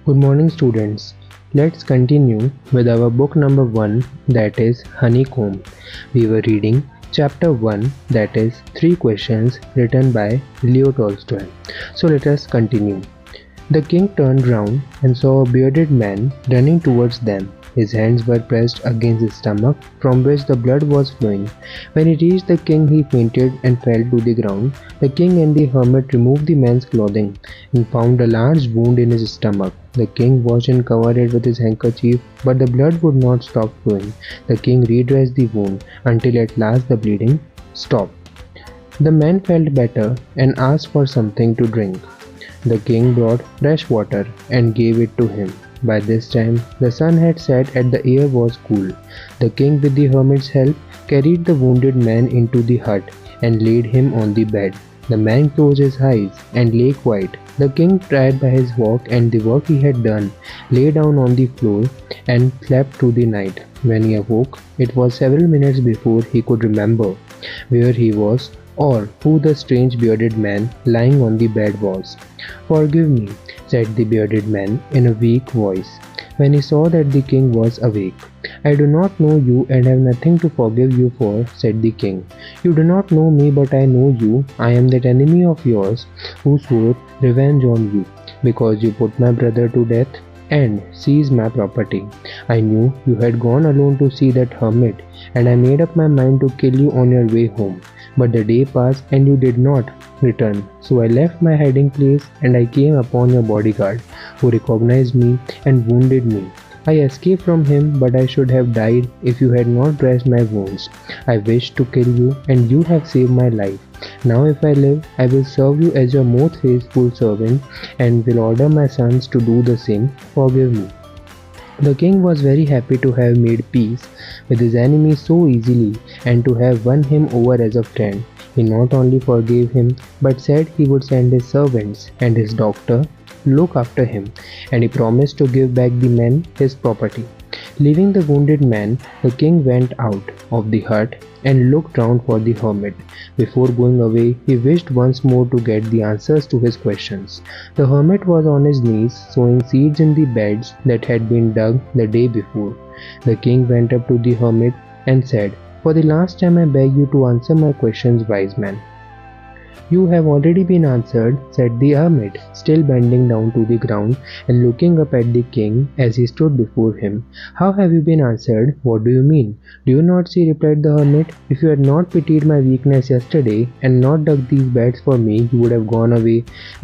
Good morning, students. Let's continue with our book number 1, that is Honeycomb. We were reading chapter 1, that is 3 questions written by Leo Tolstoy. So let us continue. The king turned round and saw a bearded man running towards them. His hands were pressed against his stomach, from which the blood was flowing. When he reached the king, he fainted and fell to the ground. The king and the hermit removed the man's clothing and found a large wound in his stomach. The king washed and covered it with his handkerchief, but the blood would not stop flowing. The king redressed the wound until at last the bleeding stopped. The man felt better and asked for something to drink. The king brought fresh water and gave it to him. By this time, the sun had set and the air was cool. The king, with the hermit's help, carried the wounded man into the hut and laid him on the bed. The man closed his eyes and lay quiet. The king, tired by his walk and the work he had done, lay down on the floor and slept through the night. When he awoke, it was several minutes before he could remember where he was or who the strange bearded man lying on the bed was. "Forgive me," said the bearded man in a weak voice, when he saw that the king was awake. "I do not know you and have nothing to forgive you for," said the king. "You do not know me, but I know you. I am that enemy of yours who swore revenge on you, because you put my brother to death and seized my property. I knew you had gone alone to see that hermit, and I made up my mind to kill you on your way home. But the day passed and you did not return. So I left my hiding place and I came upon your bodyguard, who recognized me and wounded me. I escaped from him, but I should have died if you had not dressed my wounds. I wished to kill you, and you have saved my life. Now if I live, I will serve you as your most faithful servant and will order my sons to do the same. Forgive me." The king was very happy to have made peace with his enemy so easily and to have won him over as a friend. He not only forgave him, but said he would send his servants and his doctor to look after him, and he promised to give back the man his property. Leaving the wounded man, the king went out of the hut and looked round for the hermit. Before going away, he wished once more to get the answers to his questions. The hermit was on his knees, sowing seeds in the beds that had been dug the day before. The king went up to the hermit and said, "For the last time I beg you to answer my questions, wise man." "You have already been answered," said the hermit, still bending down to the ground and looking up at the king as he stood before him. "How have you been answered? What do you mean?" "Do you not see," replied the hermit, "if you had not pitied my weakness yesterday and not dug these beds for me, you would have gone away.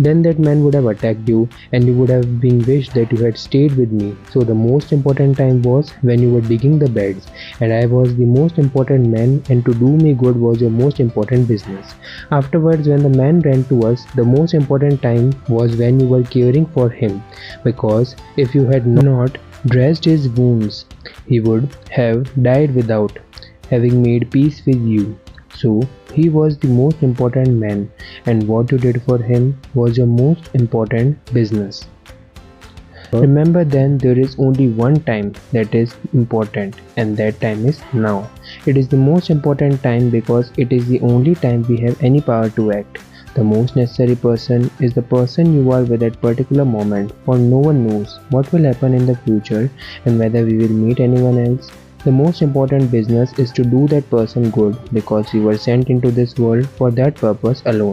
Then that man would have attacked you, and you would have been wished that you had stayed with me. So the most important time was when you were digging the beds, and I was the most important man, and to do me good was your most important business. Afterwards, when the man ran to us, the most important time was when you were caring for him, because if you had not dressed his wounds, he would have died without having made peace with you. So he was the most important man, and what you did for him was your most important business. Remember then, there is only one time that is important, and that time is now. It is the most important time because it is the only time we have any power to act. The most necessary person is the person you are with at particular moment, for no one knows what will happen in the future and whether we will meet anyone else. The most important business is to do that person good, because we were sent into this world for that purpose alone.